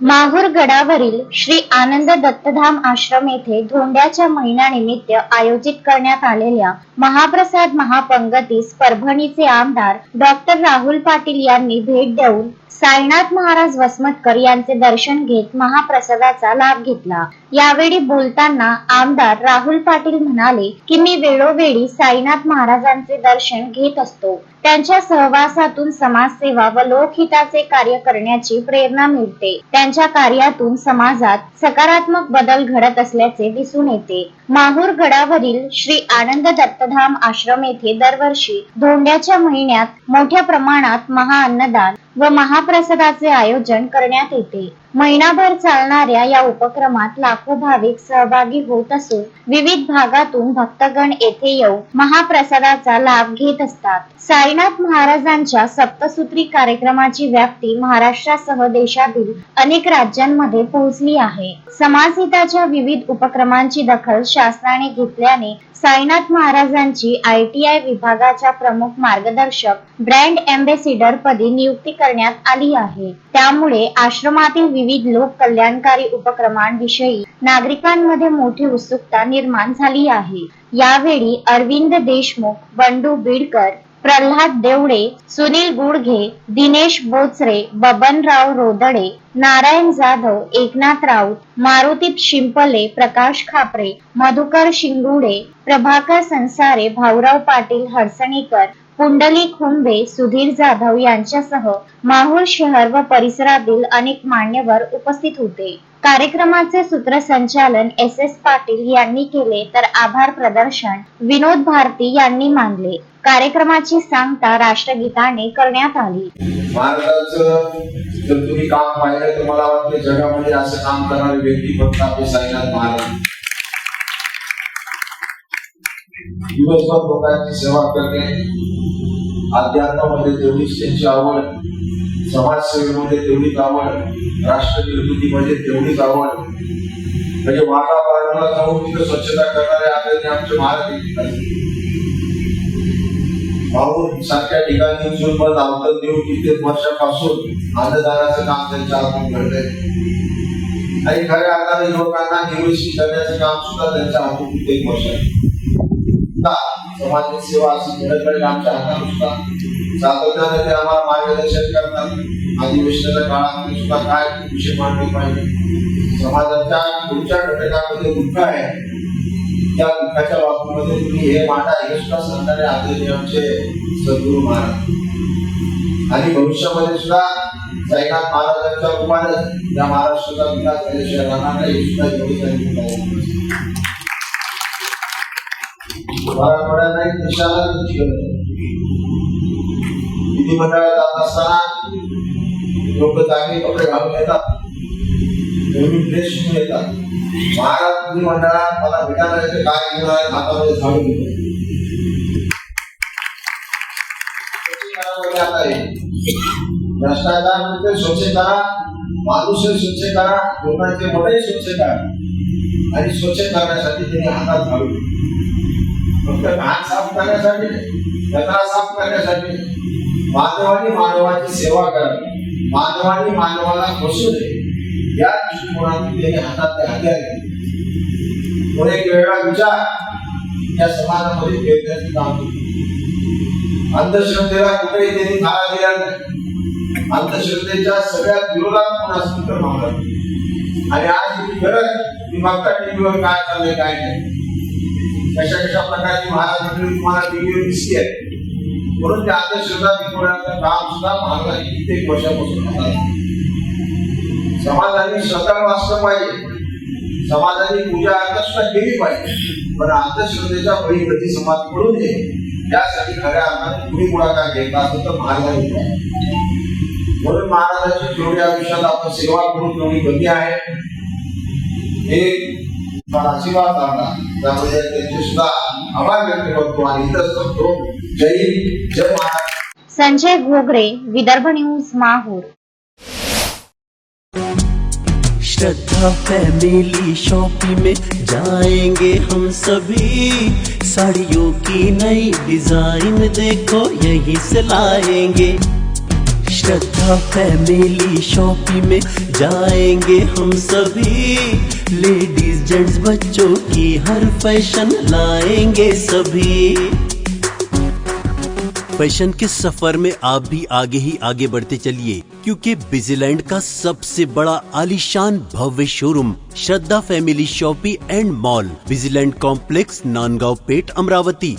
माहूर गडावरील श्री आनंद दत्तधाम आश्रम येथे धोंड्याच्या महिन्यानिमित्त आयोजित करण्यात आलेल्या महाप्रसाद महापंगतीस परभणीचे आमदार डॉक्टर राहुल पाटील यांनी भेट देऊन साईनाथ महाराज वसमतकर यांचे दर्शन घेत महाप्रसादाचा लाभ घेतला। यावेळी बोलताना आमदार राहुल पाटील म्हणाले की मी वेळोवेळी साईनाथ महाराजांचे दर्शन घेत असतो। त्यांच्या सहवासातून समाजसेवा व लोकहिताचे कार्य करण्याची प्रेरणा मिळते। त्यांच्या कार्यातून समाजात सकारात्मक बदल घडत असल्याचे दिसून येते। माहूर गडावरील श्री आनंद दत्तधाम आश्रम येथे दरवर्षी धोंड्याच्या महिन्यात मोठ्या प्रमाणात महाअन्नदान व महाप्रसादाचे आयोजन करण्यात येते। महिनाभर चालणाऱ्या या उपक्रमात लाखो भाविक सहभागी होत असून विविध भागातून भक्तगण येथे येऊन महाप्रसादाचा लाभ घेत असतात। साईनाथ महाराजांच्या सप्तसूत्री कार्यक्रमाची व्याप्ती महाराष्ट्रासह देशातील अनेक राज्यांमध्ये पोहोचली आहे। समाजहिताच्या विविध उपक्रमांची दखल शासनाने घेतल्याने साईनाथ महाराजांची ITI विभागाच्या प्रमुख मार्गदर्शक ब्रँड एम्बेसिडर पदी नियुक्ती करण्यात आली आहे। त्यामुळे आश्रमातील विविध लोक कल्याणकारी उपक्रमांविषयी नागरिकांमध्ये मोठी उत्सुकता निर्माण झाली आहे। यावेळी अरविंद देशमुख, बंडू बीडकर, प्रल्हाद देवडे, सुनील गुडघे, दिनेश बोचरे, बबनराव रोदडे, नारायण जाधव, एकनाथ राऊत, मारुती शिंपले, प्रकाश खापरे, मधुकर शिंगुडे, प्रभाकर संसारे, भाऊराव पाटील हडसणीकर, पुंडलिक हुंबे, सुधीर जाधव यांच्यासह माहूर शहर व परिसरातील अनेक मान्यवर उपस्थित होते। कार्यक्रमाचे सूत्रसंचालन SS पाटील यांनी केले तर आभार प्रदर्शन विनोद भारती यांनी मानले। कार्यक्रमाची सांगता राष्ट्रगीताने करण्यात आली। महाराजांचं जर तुम्ही काम पाहिलं तर मला वाटतं जगामध्ये असं काम करणारी व्यक्ती फक्त आपले साईनाथ महाराज। दिवसभर लोकांची सेवा करणे, अध्यात्मामध्ये तेवढीच त्यांची आवड, समाजसेवेमध्ये तेवढीच आवड, राष्ट्रनिर्मितीमध्ये तेवढीच आवड। म्हणजे वाघापारणाला जाऊन तिथं स्वच्छता करणारे आपले आमचे महाराज माहूर सारख्या ठिकाणी जुलमत अवतन देऊन कित्येक वर्षापासून अन्नदानाचं काम त्यांच्या हातून घडतंय आणि खऱ्या अर्थाने लोकांना निवृत्ती करण्याचं काम सुद्धा त्यांच्या हातून कित्येक वर्ष समाज सेवा अशी घडत आमच्या हातात सुद्धा सातत्याने ते आम्हाला मार्गदर्शन करतात। अधिवेशनाच्या काळात सुद्धा काय विषय मांडले पाहिजे, समाजाच्या पुढच्या घटकामध्ये दुःख आहे त्या दुःखाच्या बाबतीमध्ये तुम्ही हे मांडा हे सुद्धा सांगणारे आदरणीय आमचे सद्गुरू महाराज। आणि भविष्यामध्ये सुद्धा साईनाथ महाराजांच्या रूपाने या महाराष्ट्राचा विकास झाल्याशिवाय राहणार नाही हे सुद्धा एवढी सांगितलं। मराठवाड्याला एक देशाला विधिमंडळात जात असताना लोक चांगले कपडे घालून येतात, नवीन ड्रेस शिवून येतात। महाराज विधिमंडळात मला भेटायला येते काय घेऊन आहे, हातामध्ये झाडू घेऊन भ्रष्टाचार म्हणजे स्वच्छ करा, माणूस स्वच्छ करा, लोकांचे मने स्वच्छ करा आणि स्वच्छ करण्यासाठी त्यांनी हातात झाडू फक्त घाण साफ करण्यासाठी, कचरा साफ करण्यासाठी मानवाने मानवाची सेवा करावी, मानवाने मानवाला बसू नये या दृष्टिकोनातून त्यांनी हातात हत्यार घेतले। एक वेगळा विचार या समाजामध्ये पेरण्याचे काम केले। अंधश्रद्धेला कुठेही त्यांनी थारा दिला नाही। अंधश्रद्धेच्या सगळ्यात विरोधात कोण असतील तर महाराज। आणि आज तुम्ही गरज ती बघता टीव्हीवर काय चाललंय काय नाही, कशा कशा प्रकारची महाराज तुम्हाला टीव्हीवर दिसते आहे। म्हणून त्या अंधश्रद्धा विकवण्याचं काम सुद्धा महाराजांनी कित्येक वर्षापासून हातात। समाजाने श्रद्धा वाचलं पाहिजे, समाजाने पूजा अर्चना केली पाहिजे, पण अंधश्रद्धेच्या बळी कधी समाज पडू नये यासाठी खऱ्या अर्थाने पुढे पुढाकार घेतला असं तर महाराजांनी म्हणून महाराजांची जेवढ्या आयुष्यात आपण सेवा करून तेवढी गती आहे हे आशीर्वाद आणला। त्यामुळे त्यांचे सुद्धा आभार व्यक्त करतो आणि इथंच करतो। जय हिंद, जय महाराष्ट्र। संजय घोगरे, विदर्भ न्यूज, माहूर। श्रद्धा फैमिली शॉपिंग में जाएंगे हम सभी, साड़ियों की नई डिजाइन देखो यहीं से लाएंगे। श्रद्धा फैमिली शॉपिंग में जाएंगे हम सभी। लेडीज जेंट्स बच्चों की हर फैशन लाएंगे सभी। फैशन के सफर में आप भी आगे ही आगे बढ़ते चलिए, क्योंकि बिजीलैंड का सबसे बड़ा आलीशान भव्य showroom Shraddha family shopping and mall, Busyland complex, Nandgaon Peth, Amravati.